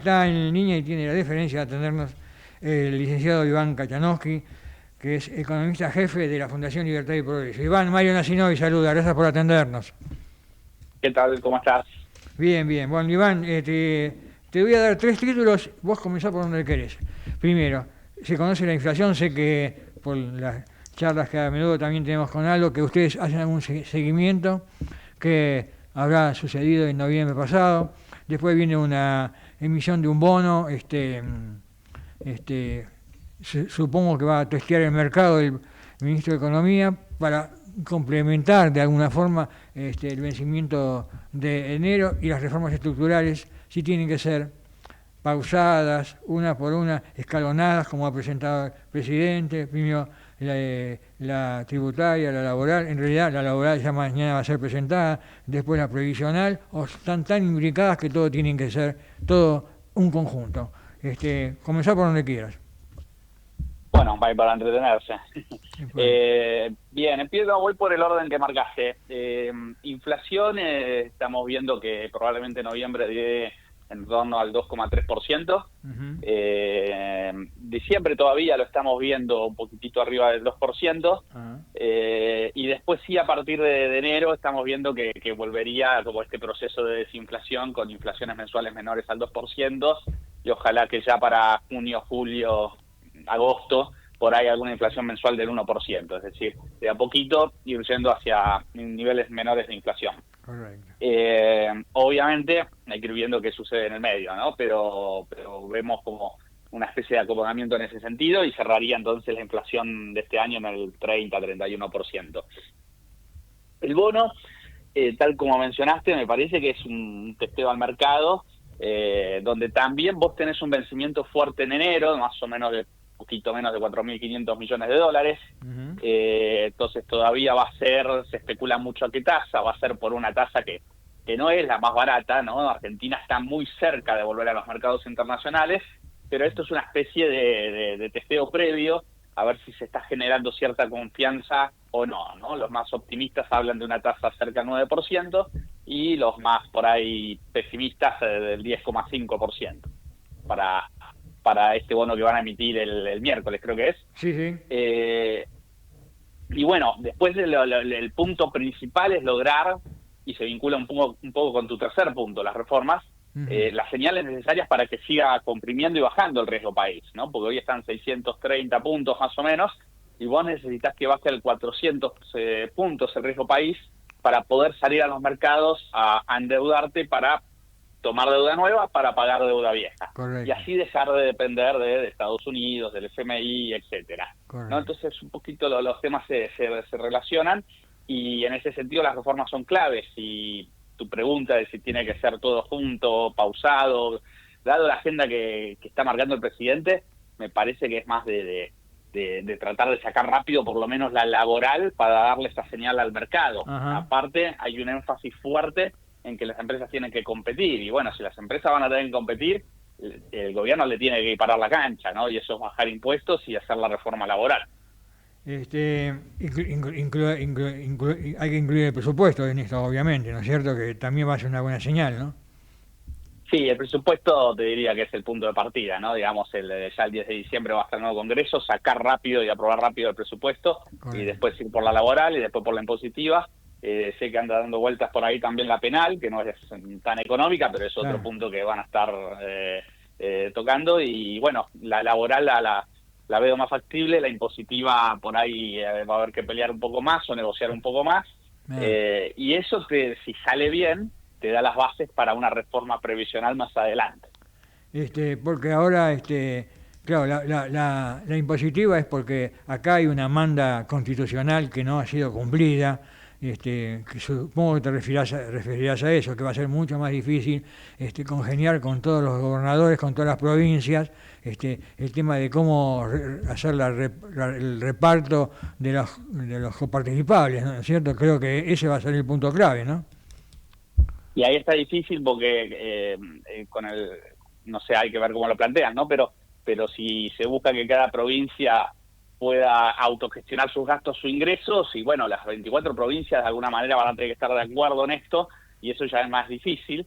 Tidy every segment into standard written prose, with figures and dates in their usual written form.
está en línea y tiene la deferencia de atendernos el licenciado Iván Kachanowski, que es economista jefe de la Fundación Libertad y Progreso. Iván, Mario Nacinovi saluda, gracias por atendernos. ¿Qué tal? ¿Cómo estás? Bien, bien. Bueno, Iván, te voy a dar tres títulos, vos comenzá por donde querés. Primero, se conoce la inflación, sé que por las charlas que a menudo también tenemos con algo, que ustedes hacen algún seguimiento, que habrá sucedido en noviembre pasado. Después viene una emisión de un bono, este, supongo que va a testear el mercado el ministro de Economía para complementar de alguna forma el vencimiento de enero, y las reformas estructurales sí tienen que ser pausadas, una por una, escalonadas, como ha presentado el presidente. Primero la tributaria, la laboral, en realidad la laboral ya mañana va a ser presentada, después la previsional, o están tan imbricadas que todo tienen que ser todo un conjunto. Comenzar por donde quieras. Bueno, para entretenerse. Bueno. Bien, voy por el orden que marcaste. Inflación, estamos viendo que probablemente en noviembre llegue en torno al 2,3%. Uh-huh. Diciembre todavía lo estamos viendo un poquitito arriba del 2%. Uh-huh. Y después sí, a partir de enero estamos viendo que volvería como este proceso de desinflación con inflaciones mensuales menores al 2%, y ojalá que ya para junio, julio, agosto, por ahí alguna inflación mensual del 1%, es decir, de a poquito ir yendo hacia niveles menores de inflación. Correcto. Obviamente hay que ir viendo qué sucede en el medio, ¿no? Pero vemos como una especie de acomodamiento en ese sentido, y cerraría entonces la inflación de este año en el 30-31%. El bono, tal como mencionaste, me parece que es un testeo al mercado, donde también vos tenés un vencimiento fuerte en enero, más o menos de poquito menos de 4.500 millones de dólares. Uh-huh. Entonces todavía va a ser, se especula mucho a qué tasa, va a ser por una tasa que no es la más barata, ¿no? Argentina está muy cerca de volver a los mercados internacionales, pero esto es una especie de testeo previo, a ver si se está generando cierta confianza o no, ¿no? Los más optimistas hablan de una tasa cerca del 9%, y los más por ahí pesimistas del 10,5% para este bono que van a emitir el miércoles, creo que es. Sí, sí. Y bueno, después el punto principal es lograr, y se vincula un poco con tu tercer punto, las reformas, Uh-huh. las señales necesarias para que siga comprimiendo y bajando el riesgo país, ¿no? Porque hoy están 630 puntos más o menos, y vos necesitas que baje al 400 puntos el riesgo país para poder salir a los mercados a endeudarte, para tomar deuda nueva para pagar deuda vieja. Correcto. Y así dejar de depender de Estados Unidos, del FMI, etcétera, ¿no? Entonces un poquito los temas se relacionan, y en ese sentido las reformas son claves. Y tu pregunta de si tiene que ser todo junto, pausado, dado la agenda que está marcando el presidente, me parece que es más de tratar de sacar rápido por lo menos la laboral para darle esa señal al mercado. Uh-huh. Aparte hay un énfasis fuerte en que las empresas tienen que competir, y bueno, si las empresas van a tener que competir, el gobierno le tiene que parar la cancha, ¿no? Y eso es bajar impuestos y hacer la reforma laboral. Hay que incluir el presupuesto en esto, obviamente, ¿no es cierto? Que también va a ser una buena señal, ¿no? Sí, el presupuesto te diría que es el punto de partida, ¿no? Digamos, ya el 10 de diciembre va a estar el nuevo Congreso, sacar rápido y aprobar rápido el presupuesto. Correcto. Y después ir por la laboral y después por la impositiva. Sé que anda dando vueltas por ahí también la penal, que no es tan económica, pero es otro punto que van a estar tocando. Y bueno, la laboral la veo más factible, la impositiva por ahí va a haber que pelear un poco más o negociar un poco más. Y eso, si sale bien, te da las bases para una reforma previsional más adelante. Porque ahora, claro, la impositiva es porque acá hay una manda constitucional que no ha sido cumplida, que supongo que te referirás a eso, que va a ser mucho más difícil congeniar con todos los gobernadores, con todas las provincias, el tema de cómo hacer el reparto de los coparticipables, ¿no es cierto? Creo que ese va a ser el punto clave, ¿no? Y ahí está difícil porque no sé, hay que ver cómo lo plantean, ¿no? Pero si se busca que cada provincia pueda autogestionar sus gastos, sus ingresos, y bueno, las 24 provincias de alguna manera van a tener que estar de acuerdo en esto, y eso ya es más difícil.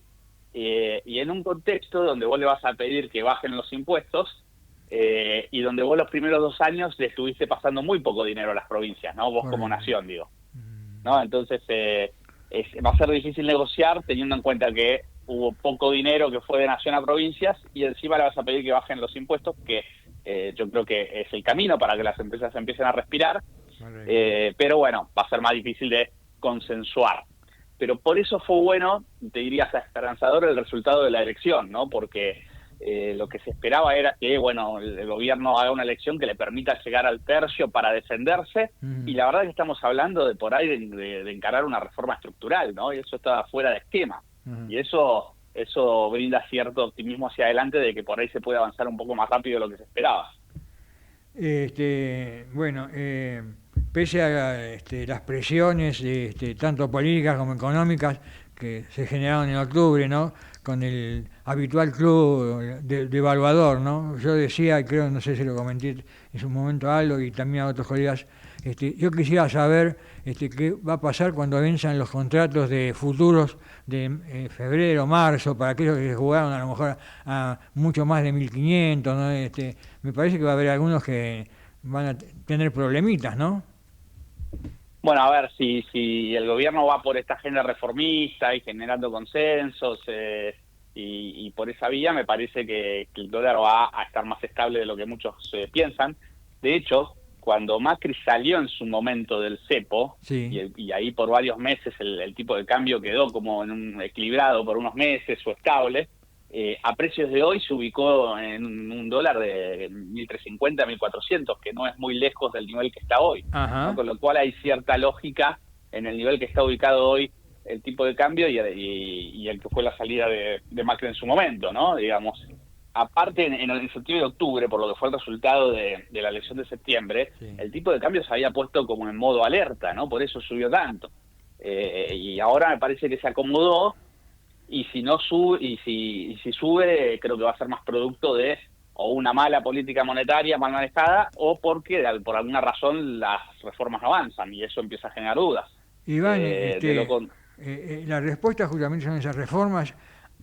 y en un contexto donde vos le vas a pedir que bajen los impuestos, y donde vos los primeros 2 años le estuviste pasando muy poco dinero a las provincias, ¿no? Vos como nación, digo, ¿no? Entonces va a ser difícil negociar teniendo en cuenta que hubo poco dinero que fue de nación a provincias y encima le vas a pedir que bajen los impuestos, que yo creo que es el camino para que las empresas empiecen a respirar, pero bueno, va a ser más difícil de consensuar. Pero por eso fue bueno, te diría hasta esperanzador, el resultado de la elección, ¿no? Porque lo que se esperaba era que, bueno, el gobierno haga una elección que le permita llegar al tercio para defenderse, y la verdad es que estamos hablando de por ahí de encarar una reforma estructural, ¿no? Y eso está fuera de esquema. Y eso brinda cierto optimismo hacia adelante de que por ahí se puede avanzar un poco más rápido de lo que se esperaba. Bueno, pese a las presiones tanto políticas como económicas que se generaron en octubre, ¿no? Con el habitual club de evaluador, ¿no? Yo decía, y creo, no sé si lo comenté en su momento a Aldo y también a otros colegas, yo quisiera saber qué va a pasar cuando venzan los contratos de futuros de febrero, marzo, para aquellos que jugaron a lo mejor a mucho más de 1.500, ¿no? Me parece que va a haber algunos que van a tener problemitas, ¿no? Bueno, a ver, si el gobierno va por esta agenda reformista y generando consensos y por esa vía, me parece que el dólar va a estar más estable de lo que muchos piensan. De hecho, cuando Macri salió en su momento del cepo, sí, y ahí por varios meses el tipo de cambio quedó como en un equilibrado por unos meses o estable, a precios de hoy se ubicó en un dólar de 1.350, 1.400, que no es muy lejos del nivel que está hoy, ¿no? Con lo cual hay cierta lógica en el nivel que está ubicado hoy el tipo de cambio y el que fue la salida de Macri en su momento, ¿no? Digamos, aparte en el septiembre de octubre, por lo que fue el resultado de la elección de septiembre, sí, el tipo de cambio se había puesto como en modo alerta, ¿no? Por eso subió tanto. Y ahora me parece que se acomodó. Y si no sube, y si sube, creo que va a ser más producto de o una mala política monetaria mal manejada, o porque por alguna razón las reformas no avanzan y eso empieza a generar dudas. Iván, la respuesta justamente son esas reformas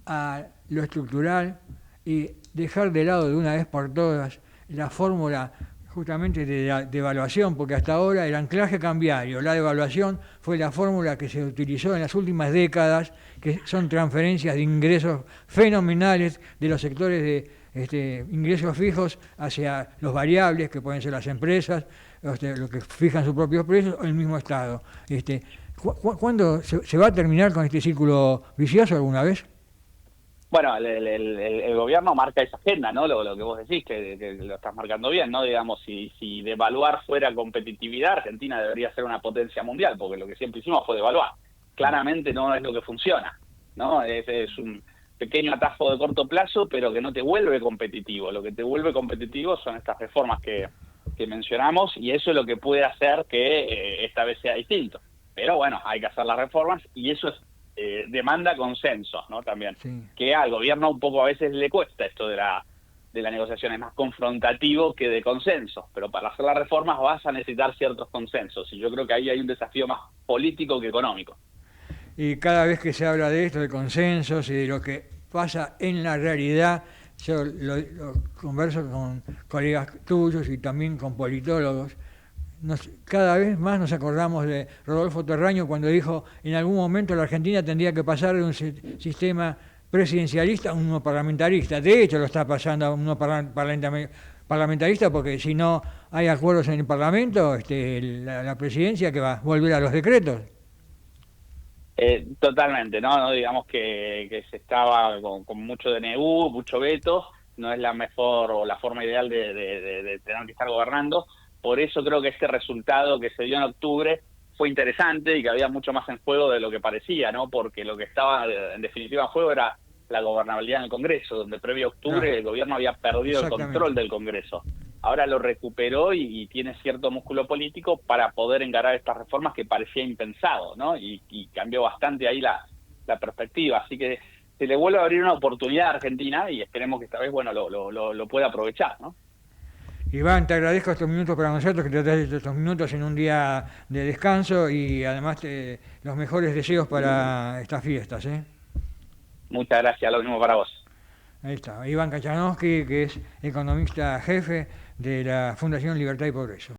a lo estructural y dejar de lado de una vez por todas la fórmula justamente de la devaluación, porque hasta ahora el anclaje cambiario, la devaluación fue la fórmula que se utilizó en las últimas décadas, que son transferencias de ingresos fenomenales de los sectores de ingresos fijos hacia los variables, que pueden ser las empresas, los que fijan sus propios precios, o el mismo Estado. ¿Cuándo se va a terminar con este círculo vicioso alguna vez? Bueno, el gobierno marca esa agenda, ¿no? Lo que vos decís, que lo estás marcando bien, ¿no? Digamos, si devaluar fuera competitividad, Argentina debería ser una potencia mundial, porque lo que siempre hicimos fue devaluar. Claramente no es lo que funciona, ¿no? Es un pequeño atajo de corto plazo, pero que no te vuelve competitivo. Lo que te vuelve competitivo son estas reformas que mencionamos, y eso es lo que puede hacer que esta vez sea distinto. Pero bueno, hay que hacer las reformas, y eso es demanda consenso, ¿no? También, sí, que al gobierno un poco a veces le cuesta esto de la negociación, es más confrontativo que de consenso, pero para hacer las reformas vas a necesitar ciertos consensos, y yo creo que ahí hay un desafío más político que económico. Y cada vez que se habla de esto, de consensos y de lo que pasa en la realidad, yo lo converso con colegas tuyos y también con politólogos, cada vez más nos acordamos de Rodolfo Terraño cuando dijo en algún momento la Argentina tendría que pasar de un sistema presidencialista a uno parlamentarista. De hecho lo está pasando a uno parlamentarista, porque si no hay acuerdos en el Parlamento, la presidencia que va a volver a los decretos. Totalmente, ¿no? Digamos que se estaba con mucho DNU, mucho veto, no es la mejor o la forma ideal de tener que estar gobernando. Por eso creo que este resultado que se dio en octubre fue interesante y que había mucho más en juego de lo que parecía, ¿no? Porque lo que estaba en definitiva en juego era la gobernabilidad en el Congreso, donde previo a octubre el gobierno había perdido el control del Congreso. Ahora lo recuperó y tiene cierto músculo político para poder encarar estas reformas que parecía impensado, ¿no? Y cambió bastante ahí la perspectiva. Así que se le vuelve a abrir una oportunidad a Argentina y esperemos que esta vez, bueno, lo pueda aprovechar, ¿no? Iván, te agradezco estos minutos para nosotros, que te das estos minutos en un día de descanso, y además los mejores deseos para estas fiestas, ¿eh? Muchas gracias, lo mismo para vos. Ahí está, Iván Kachanowski, que es economista jefe de la Fundación Libertad y Progreso.